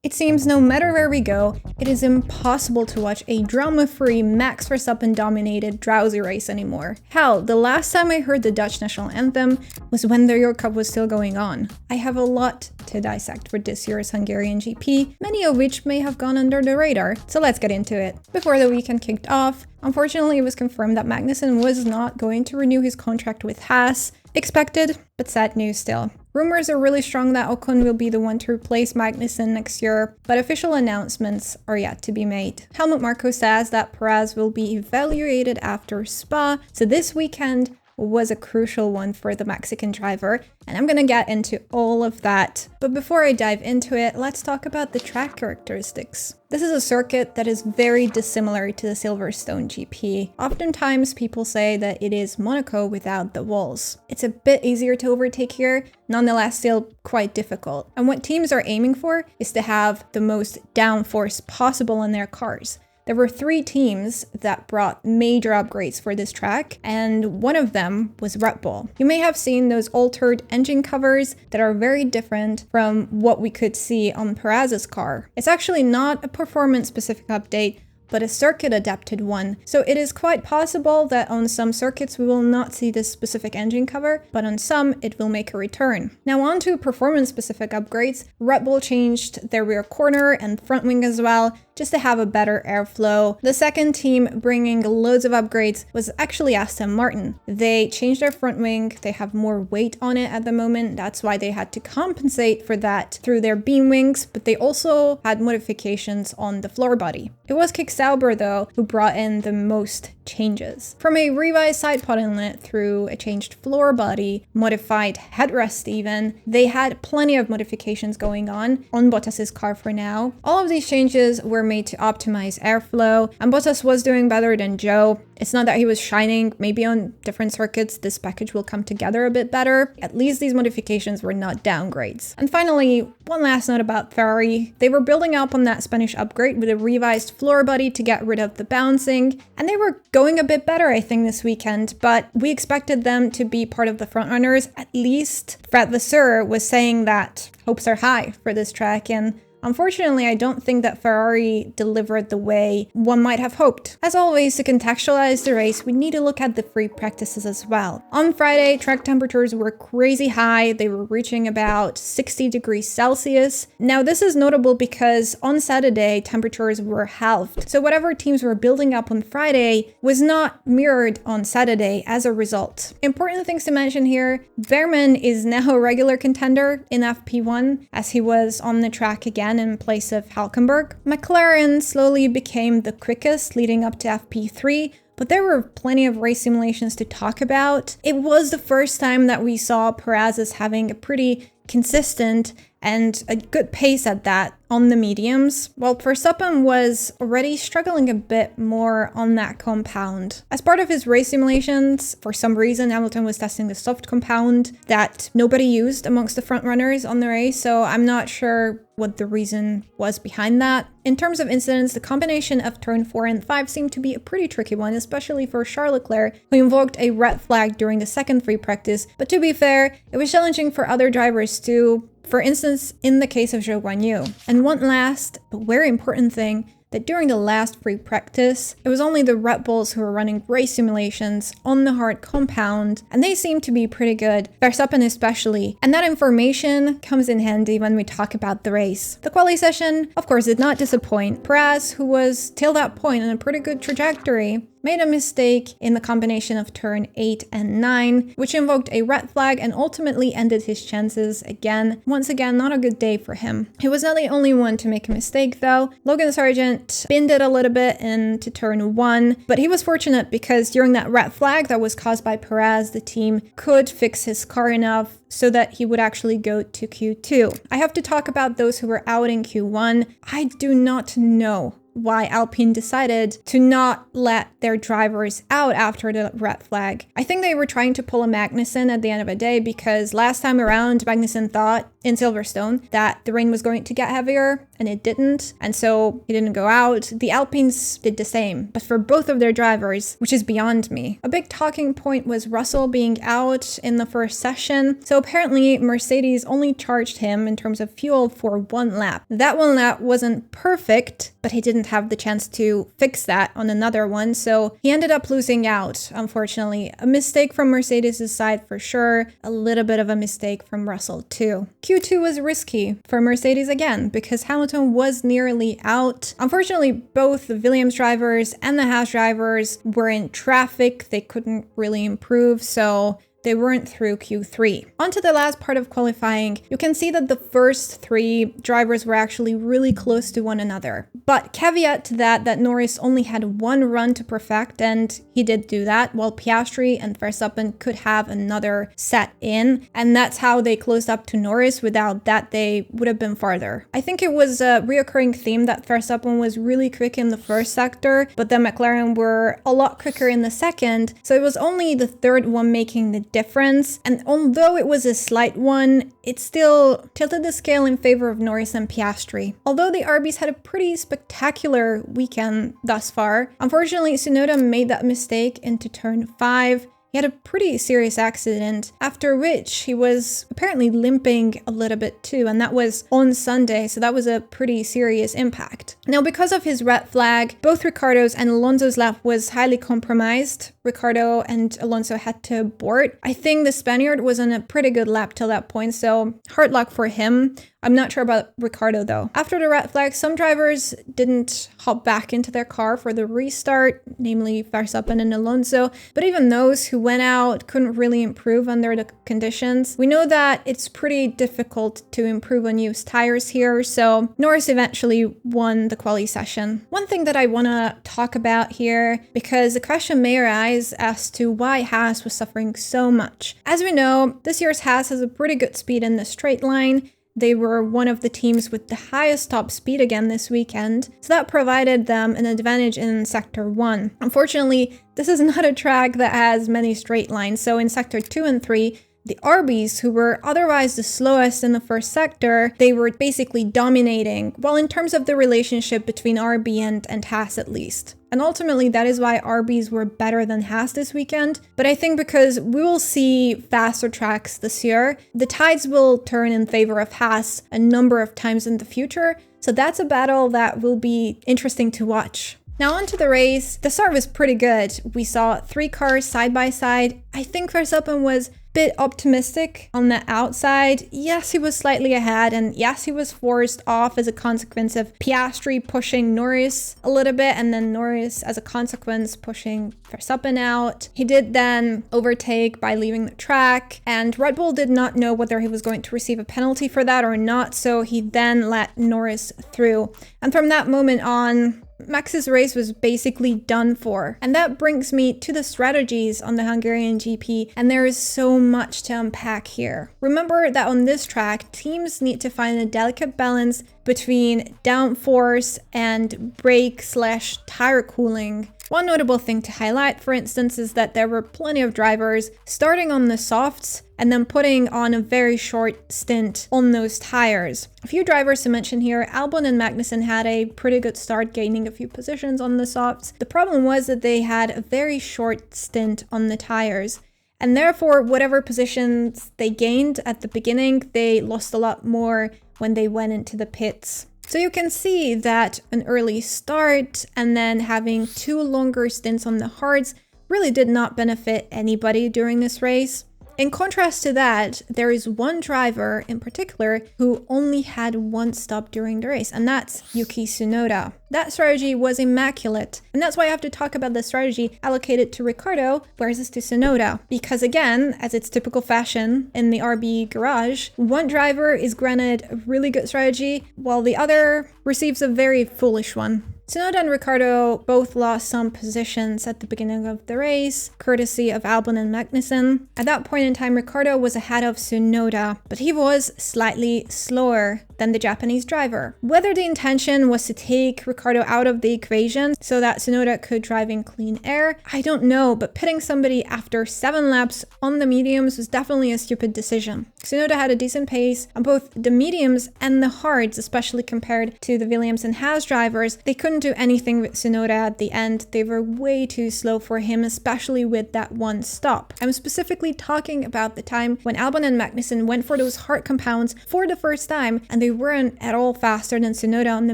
It seems no matter where we go, it is impossible to watch a drama-free Max Verstappen dominated drowsy race anymore. Hell, the last time I heard the Dutch national anthem was when the Euro Cup was still going on. I have a lot to dissect for this year's Hungarian GP, many of which may have gone under the radar, so let's get into it. Before the weekend kicked off, unfortunately it was confirmed that Magnussen was not going to renew his contract with Haas. Expected, but sad news still. Rumors are really strong that Ocon will be the one to replace Magnussen next year, but official announcements are yet to be made. Helmut Marko says that Perez will be evaluated after Spa, so this weekend was a crucial one for the Mexican driver, and I'm gonna get into all of that. But before I dive into it, let's talk about the track characteristics. This is a circuit that is very dissimilar to the Silverstone GP. Oftentimes people say that it is Monaco without the walls. It's a bit easier to overtake here, nonetheless still quite difficult. And what teams are aiming for is to have the most downforce possible in their cars. There were 3 teams that brought major upgrades for this track, and one of them was Red Bull. You may have seen those altered engine covers that are very different from what we could see on Perez's car. It's actually not a performance-specific update, but a circuit-adapted one. So it is quite possible that on some circuits we will not see this specific engine cover, but on some it will make a return. Now on to performance-specific upgrades. Red Bull changed their rear corner and front wing as well, just to have a better airflow. The second team bringing loads of upgrades was actually Aston Martin. They changed their front wing, they have more weight on it at the moment, that's why they had to compensate for that through their beam wings, but they also had modifications on the floor body. It was Kick Sauber though who brought in the most changes. From a revised side pod inlet through a changed floor body, modified headrest even, they had plenty of modifications going on Bottas's car for now. All of these changes were made to optimize airflow, and Bottas was doing better than Joe. It's not that he was shining, maybe on different circuits this package will come together a bit better. At least these modifications were not downgrades. And finally, one last note about Ferrari. They were building up on that Spanish upgrade with a revised floor body to get rid of the bouncing, and they were going a bit better I think this weekend, but we expected them to be part of the frontrunners. At least Fred Vasseur was saying that hopes are high for this track, and unfortunately, I don't think that Ferrari delivered the way one might have hoped. As always, to contextualize the race, we need to look at the free practices as well. On Friday, track temperatures were crazy high. They were reaching about 60 degrees Celsius. Now, this is notable because on Saturday, temperatures were halved. So whatever teams were building up on Friday was not mirrored on Saturday as a result. Important things to mention here, Behrman is now a regular contender in FP1 as he was on the track again in place of Hülkenberg. McLaren slowly became the quickest leading up to FP3, but there were plenty of race simulations to talk about. It was the first time that we saw Perez as having a pretty consistent and a good pace at that on the mediums, while Verstappen was already struggling a bit more on that compound. As part of his race simulations, for some reason Hamilton was testing the soft compound that nobody used amongst the front runners on the race, so I'm not sure what the reason was behind that. In terms of incidents, the combination of turn 4 and 5 seemed to be a pretty tricky one, especially for Charles Leclerc, who invoked a red flag during the second free practice, but to be fair, it was challenging for other drivers too. For instance, in the case of Zhou Guanyu. And one last, but very important thing, that during the last free practice, it was only the Red Bulls who were running race simulations on the hard compound, and they seemed to be pretty good, Verstappen especially. And that information comes in handy when we talk about the race. The quali session, of course, did not disappoint. Perez, who was till that point on a pretty good trajectory, made a mistake in the combination of turn 8 and 9, which invoked a red flag and ultimately ended his chances again. Once again, not a good day for him. He was not the only one to make a mistake though. Logan Sargent spinned it a little bit into turn 1, but he was fortunate because during that red flag that was caused by Perez, the team could fix his car enough so that he would actually go to Q2. I have to talk about those who were out in Q1. I do not know why Alpine decided to not let their drivers out after the red flag. I think they were trying to pull a Magnussen at the end of the day, because last time around, Magnussen thought in Silverstone that the rain was going to get heavier, and it didn't, and so he didn't go out. The Alpines did the same, but for both of their drivers, which is beyond me. A big talking point was Russell being out in the first session, so apparently Mercedes only charged him in terms of fuel for 1 lap. That 1 lap wasn't perfect, but he didn't have the chance to fix that on another one, so he ended up losing out, unfortunately. A mistake from Mercedes' side for sure, a little bit of a mistake from Russell too. Q2 was risky for Mercedes again, because Hamilton was nearly out. Unfortunately, both the Williams drivers and the Haas drivers were in traffic. They couldn't really improve, so they weren't through Q3. On to the last part of qualifying, you can see that the first 3 drivers were actually really close to one another. But caveat to that Norris only had 1 run to perfect, and he did do that, while Piastri and Verstappen could have another set in, and that's how they closed up to Norris. Without that, they would have been farther. I think it was a reoccurring theme that Verstappen was really quick in the first sector, but then McLaren were a lot quicker in the second, so it was only the third one making the difference, and although it was a slight one, it still tilted the scale in favor of Norris and Piastri. Although the RBs had a pretty spectacular weekend thus far, unfortunately Tsunoda made that mistake into turn 5. He had a pretty serious accident, after which he was apparently limping a little bit too, and that was on Sunday, so that was a pretty serious impact. Now, because of his red flag, both Ricciardo's and Alonso's lap was highly compromised. Ricciardo and Alonso had to abort. I think the Spaniard was on a pretty good lap till that point, so hard luck for him. I'm not sure about Ricciardo though. After the red flag, some drivers didn't hop back into their car for the restart, namely Verstappen and Alonso, but even those who went out couldn't really improve under the conditions. We know that it's pretty difficult to improve on used tires here, so Norris eventually won the quali session. One thing that I want to talk about here, because the question may arise as to why Haas was suffering so much. As we know, this year's Haas has a pretty good speed in the straight line. They were one of the teams with the highest top speed again this weekend, so that provided them an advantage in Sector 1. Unfortunately, this is not a track that has many straight lines, so in Sector 2 and 3, the RBs, who were otherwise the slowest in the first sector, they were basically dominating, well, in terms of the relationship between RB and Haas at least. And ultimately, that is why RBs were better than Haas this weekend. But I think because we will see faster tracks this year, the tides will turn in favor of Haas a number of times in the future. So that's a battle that will be interesting to watch. Now onto the race. The start was pretty good. We saw 3 cars side by side. I think Verstappen was bit optimistic on the outside. Yes, he was slightly ahead, and yes, he was forced off as a consequence of Piastri pushing Norris a little bit, and then Norris as a consequence pushing Verstappen out. He did then overtake by leaving the track, and Red Bull did not know whether he was going to receive a penalty for that or not, so he then let Norris through. And from that moment on, Max's race was basically done for. And that brings me to the strategies on the Hungarian GP, and there is so much to unpack here. Remember that on this track, teams need to find a delicate balance between downforce and brake/tire cooling. One notable thing to highlight, for instance, is that there were plenty of drivers starting on the softs and then putting on a very short stint on those tires. A few drivers to mention here: Albon and Magnussen had a pretty good start, gaining a few positions on the softs. The problem was that they had a very short stint on the tires, and therefore whatever positions they gained at the beginning, they lost a lot more when they went into the pits. So you can see that an early start and then having 2 longer stints on the hards really did not benefit anybody during this race. In contrast to that, there is one driver in particular who only had 1 stop during the race, and that's Yuki Tsunoda. That strategy was immaculate, and that's why I have to talk about the strategy allocated to Ricciardo versus to Tsunoda. Because again, as it's typical fashion in the RB garage, one driver is granted a really good strategy while the other receives a very foolish one. Tsunoda and Ricciardo both lost some positions at the beginning of the race, courtesy of Albon and Magnussen. At that point in time, Ricciardo was ahead of Tsunoda, but he was slightly slower than the Japanese driver. Whether the intention was to take Ricciardo out of the equation so that Tsunoda could drive in clean air, I don't know, but pitting somebody after 7 laps on the mediums was definitely a stupid decision. Tsunoda had a decent pace on both the mediums and the hards, especially compared to the Williams and Haas drivers. They couldn't do anything with Tsunoda at the end. They were way too slow for him, especially with that one stop. I'm specifically talking about the time when Albon and Magnussen went for those hard compounds for the first time, and they weren't at all faster than Tsunoda on the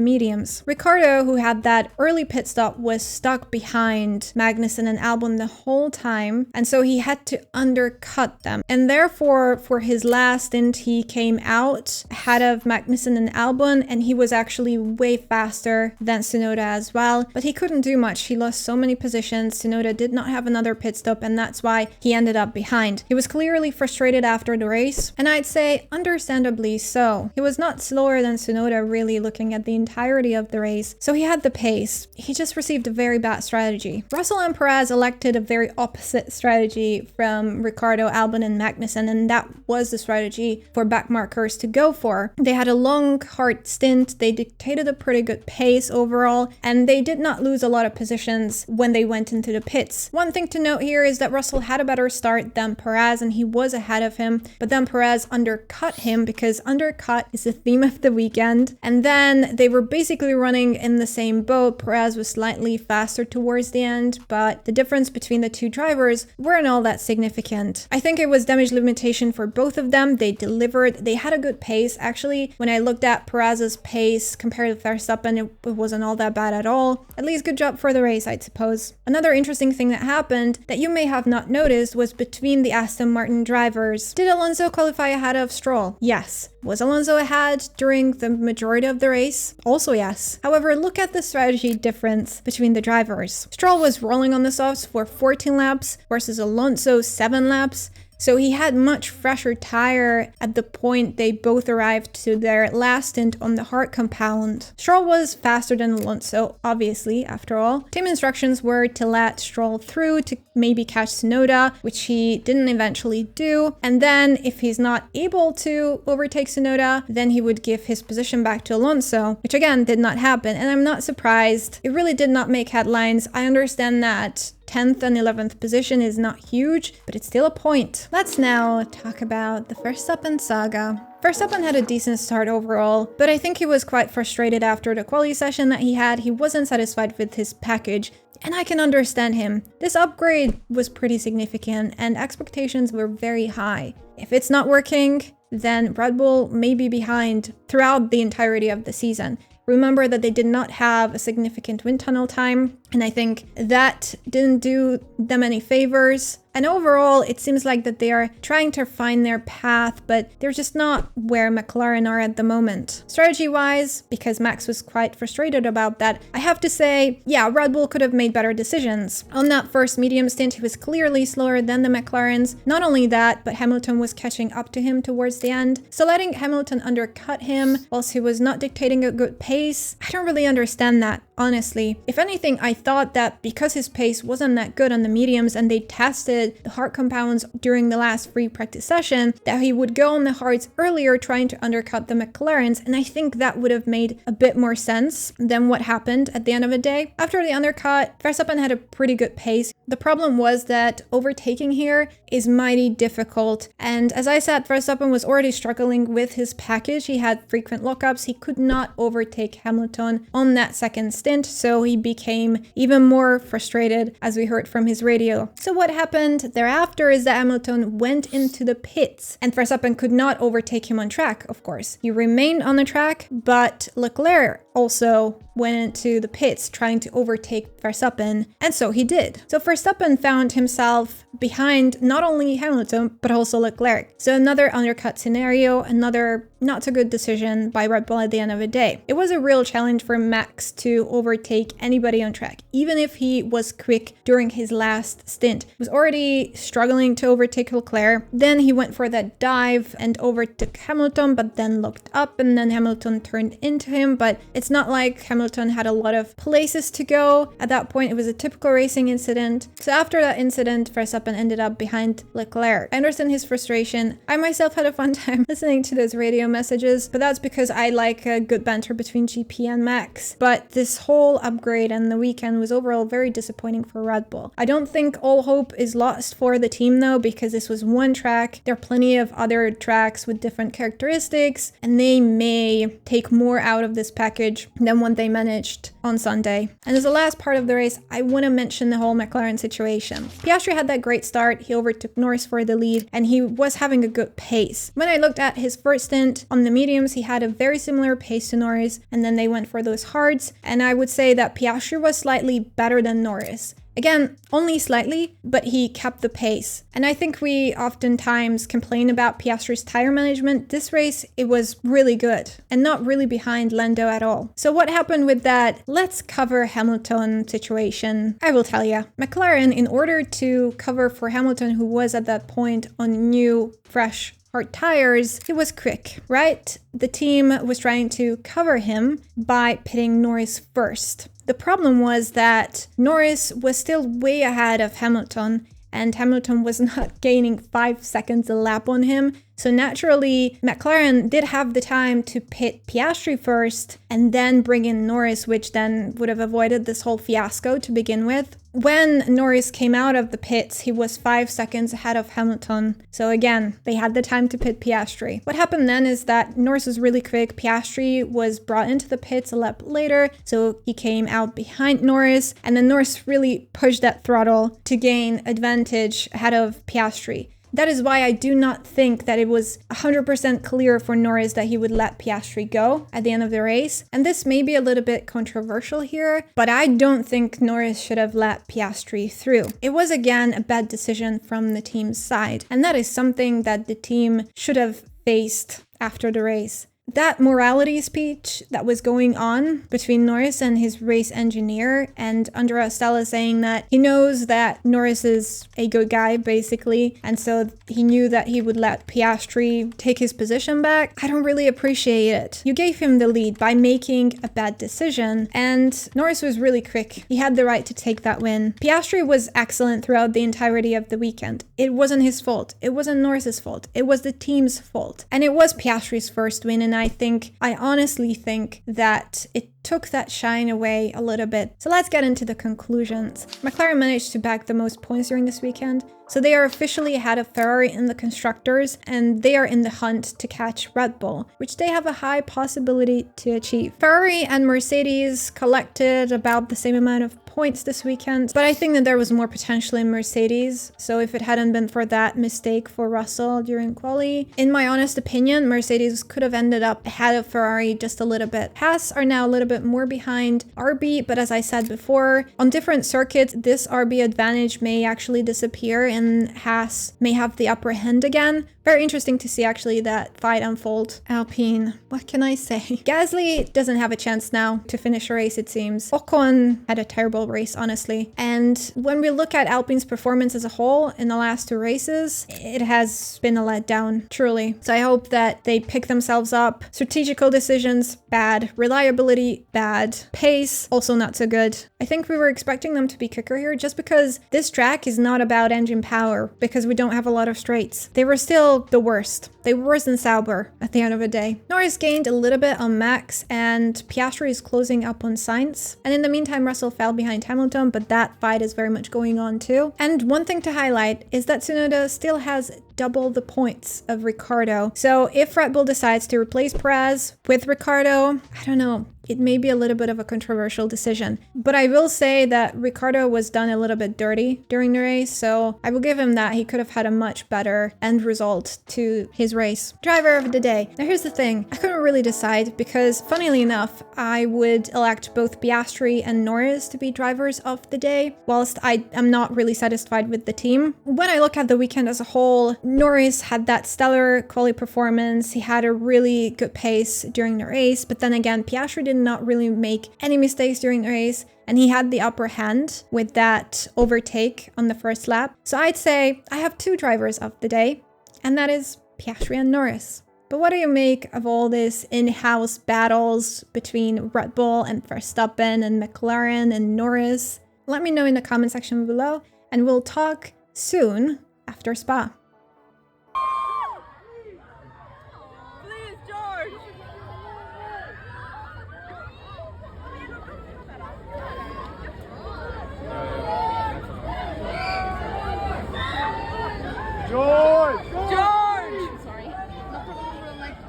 mediums. Ricciardo, who had that early pit stop, was stuck behind Magnussen and Albon the whole time, and so he had to undercut them. And therefore, for his last stint, he came out ahead of Magnussen and Albon, and he was actually way faster than Tsunoda as well, but he couldn't do much. He lost so many positions. Tsunoda did not have another pit stop, and that's why he ended up behind. He was clearly frustrated after the race, and I'd say understandably so. He was not slower than Tsunoda really looking at the entirety of the race, so he had the pace. He just received a very bad strategy. Russell and Perez elected a very opposite strategy from Ricciardo, Albon, and Magnussen, and that was the strategy for backmarkers to go for. They had a long, hard stint. They dictated a pretty good pace overall, and they did not lose a lot of positions when they went into the pits. One thing to note here is that Russell had a better start than Perez, and he was ahead of him, but then Perez undercut him because undercut is the theme of the weekend. And then they were basically running in the same boat. Perez was slightly faster towards the end, but the difference between the two drivers weren't all that significant. I think it was damage limitation for both of them. They delivered. They had a good pace. Actually, when I looked at Perez's pace compared to Verstappen, it wasn't all that bad at all. At least good job for the race, I suppose. Another interesting thing that happened that you may have not noticed was between the Aston Martin drivers. Did Alonso qualify ahead of Stroll? Yes. Was Alonso ahead during the majority of the race? Also yes. However, look at the strategy difference between the drivers. Stroll was rolling on the softs for 14 laps versus Alonso 7 laps. So he had much fresher tire at the point they both arrived to their last stint on the hard compound. Stroll was faster than Alonso, obviously, after all. Team instructions were to let Stroll through to maybe catch Tsunoda, which he didn't eventually do. And then if he's not able to overtake Tsunoda, then he would give his position back to Alonso, which again did not happen. And I'm not surprised. It really did not make headlines. I understand that 10th and 11th position is not huge, but it's still a point. Let's now talk about the Verstappen saga. Verstappen had a decent start overall, but I think he was quite frustrated after the quali session that he had. He wasn't satisfied with his package, and I can understand him. This upgrade was pretty significant, and expectations were very high. If it's not working, then Red Bull may be behind throughout the entirety of the season. Remember that they did not have a significant wind tunnel time, and I think that didn't do them any favors. And overall, it seems like that they are trying to find their path, but they're just not where McLaren are at the moment. Strategy-wise, because Max was quite frustrated about that, I have to say, yeah, Red Bull could have made better decisions. On that first medium stint, he was clearly slower than the McLarens. Not only that, but Hamilton was catching up to him towards the end. So letting Hamilton undercut him whilst he was not dictating a good pace, I don't really understand that, honestly. If anything, I thought that because his pace wasn't that good on the mediums and they tested the hard compounds during the last free practice session, that he would go on the hards earlier trying to undercut the McLarens, and I think that would have made a bit more sense than what happened at the end of the day. After the undercut, Verstappen had a pretty good pace. The problem was that overtaking here is mighty difficult, and as I said, Verstappen was already struggling with his package. He had frequent lockups. He could not overtake Hamilton on that second stint, so he became even more frustrated, as we heard from his radio. So what happened thereafter is that Hamilton went into the pits, and Verstappen could not overtake him on track, of course. He remained on the track, but Leclerc also went into the pits trying to overtake Verstappen, and so he did. So Verstappen found himself behind not only Hamilton, but also Leclerc. So another undercut scenario, another not so good decision by Red Bull at the end of the day. It was a real challenge for Max to overtake anybody on track, even if he was quick during his last stint. He was already struggling to overtake Leclerc. Then he went for that dive and overtook Hamilton, but then looked up and then Hamilton turned into him. But it It's not like Hamilton had a lot of places to go. At that point, it was a typical racing incident. So after that incident, Verstappen ended up behind Leclerc. I understand his frustration. I myself had a fun time listening to those radio messages, but that's because I like a good banter between GP and Max. But this whole upgrade and the weekend was overall very disappointing for Red Bull. I don't think all hope is lost for the team though, because this was one track. There are plenty of other tracks with different characteristics, and they may take more out of this package than what they managed on Sunday. And as the last part of the race, I want to mention the whole McLaren situation. Piastri had that great start. He overtook Norris for the lead, and he was having a good pace. When I looked at his first stint on the mediums, he had a very similar pace to Norris, and then they went for those hards, and I would say that Piastri was slightly better than Norris. Again, only slightly, but he kept the pace. And I think we oftentimes complain about Piastri's tire management. This race, it was really good and not really behind Lando at all. So what happened with that? Let's cover Hamilton situation. I will tell you. McLaren, in order to cover for Hamilton, who was at that point on new, fresh, hard tires, it was quick, right? The team was trying to cover him by pitting Norris first. The problem was that Norris was still way ahead of Hamilton, and Hamilton was not gaining 5 seconds a lap on him. So naturally, McLaren did have the time to pit Piastri first and then bring in Norris, which then would have avoided this whole fiasco to begin with. When Norris came out of the pits, he was 5 seconds ahead of Hamilton. So again, they had the time to pit Piastri. What happened then is that Norris was really quick. Piastri was brought into the pits a lap later, so he came out behind Norris, and then Norris really pushed that throttle to gain advantage ahead of Piastri. That is why I do not think that it was 100% clear for Norris that he would let Piastri go at the end of the race. And this may be a little bit controversial here, but I don't think Norris should have let Piastri through. It was again a bad decision from the team's side, and that is something that the team should have faced after the race. That morality speech that was going on between Norris and his race engineer, and Andrea Stella saying that he knows that Norris is a good guy, basically, and so he knew that he would let Piastri take his position back. I don't really appreciate it. You gave him the lead by making a bad decision, and Norris was really quick. He had the right to take that win. Piastri was excellent throughout the entirety of the weekend. It wasn't his fault. It wasn't Norris's fault. It was the team's fault. And it was Piastri's first win, and I honestly think that it took that shine away a little bit. So let's get into the conclusions. McLaren managed to bag the most points during this weekend, so they are officially ahead of Ferrari in the constructors, and they are in the hunt to catch Red Bull, which they have a high possibility to achieve. Ferrari and Mercedes collected about the same amount of points this weekend, but I think that there was more potential in Mercedes, so if it hadn't been for that mistake for Russell during Quali, in my honest opinion, Mercedes could have ended up ahead of Ferrari just a little bit. Haas are now a little bit more behind RB, but as I said before, on different circuits, this RB advantage may actually disappear and Haas may have the upper hand again. Very interesting to see actually that fight unfold. Alpine, what can I say? Gasly doesn't have a chance now to finish a race, it seems. Ocon had a terrible race, honestly. And when we look at Alpine's performance as a whole in the last two races, it has been a letdown, truly. So I hope that they pick themselves up. Strategical decisions, bad. Reliability, bad. Pace, also not so good. I think we were expecting them to be quicker here just because this track is not about engine power, because we don't have a lot of straights. They were still the worst. They were worse than Sauber at the end of the day. Norris gained a little bit on Max, and Piastri is closing up on Sainz. And in the meantime, Russell fell behind Hamilton, but that fight is very much going on too. And one thing to highlight is that Tsunoda still has double the points of Ricciardo. So if Red Bull decides to replace Perez with Ricciardo, I don't know. It may be a little bit of a controversial decision, but I will say that Ricciardo was done a little bit dirty during the race, so I will give him that. He could have had a much better end result to his race. Driver of the day. Now here's the thing, I couldn't really decide because funnily enough, I would elect both Piastri and Norris to be drivers of the day, whilst I am not really satisfied with the team. When I look at the weekend as a whole, Norris had that stellar quali performance. He had a really good pace during the race, but then again, Piastri did not really make any mistakes during the race, and he had the upper hand with that overtake on the first lap. So I'd say I have two drivers of the day, and that is Piastri and Norris. But what do you make of all these in-house battles between Red Bull and Verstappen and McLaren and Norris? Let me know in the comment section below, and we'll talk soon after Spa.